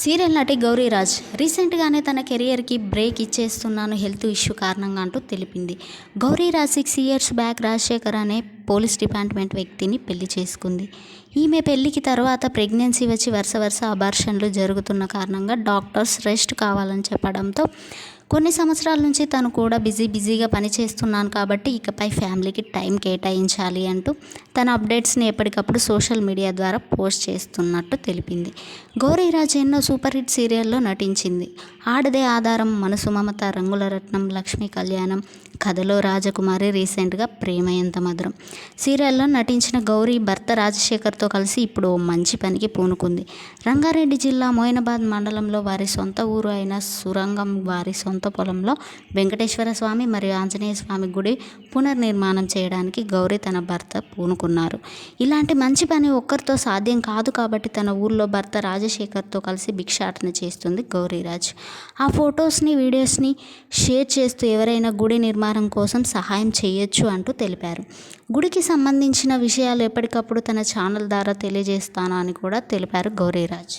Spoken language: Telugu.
సీరియల్ నటి గౌరీరాజ్ రీసెంట్గానే తన కెరియర్కి బ్రేక్ ఇచ్చేస్తున్నాను హెల్త్ ఇష్యూ కారణంగా అంటూ తెలిపింది. గౌరీరాజ్ 6 ఇయర్స్ బ్యాక్ రాజశేఖర్ అనే పోలీస్ డిపార్ట్మెంట్ వ్యక్తిని పెళ్లి చేసుకుంది. ఈమె పెళ్లికి తర్వాత ప్రెగ్నెన్సీ వచ్చి వరుస అబార్షన్లు జరుగుతున్న కారణంగా డాక్టర్స్ రెస్ట్ కావాలని చెప్పడంతో కొన్ని సంవత్సరాల నుంచి తను కూడా బిజీగా పనిచేస్తున్నాను కాబట్టి ఇకపై ఫ్యామిలీకి టైం కేటాయించాలి అంటూ తన అప్డేట్స్ని ఎప్పటికప్పుడు సోషల్ మీడియా ద్వారా పోస్ట్ చేస్తున్నట్టు తెలిపింది. గౌరీరాజ్ ఎన్నో సూపర్ హిట్ సీరియల్లో నటించింది. ఆడదే ఆధారం, మనసు మమత, రంగుల రత్నం, లక్ష్మీ కళ్యాణం, కథలో రాజకుమారి, రీసెంట్గా ప్రేమ ఎంత మధురం సీరియల్లో నటించిన గౌరీ భర్త రాజశేఖర్తో కలిసి ఇప్పుడు ఓ మంచి పనికి పూనుకుంది. రంగారెడ్డి జిల్లా మోయినాబాద్ మండలంలో వారి సొంత ఊరు అయిన సురంగం వారి సొంత పొలంలో వెంకటేశ్వర స్వామి మరియు ఆంజనేయ స్వామి గుడి పునర్నిర్మాణం చేయడానికి గౌరీ తన భర్త పూనుకున్నారు. ఇలాంటి మంచి పని ఒక్కరితో సాధ్యం కాదు కాబట్టి తన ఊర్లో భర్త రాజశేఖర్తో కలిసి భిక్షాటన చేస్తుంది గౌరీరాజ్. ఆ ఫొటోస్ని, వీడియోస్ని షేర్ చేస్తూ ఎవరైనా గుడి నిర్మాణం కోసం సహాయం చేయొచ్చు అంటూ తెలిపారు. గుడికి సంబంధించిన విషయాలు ఎప్పటికప్పుడు తన ఛానల్ ద్వారా తెలియజేస్తాను అని కూడా తెలిపారు గౌరీరాజ్.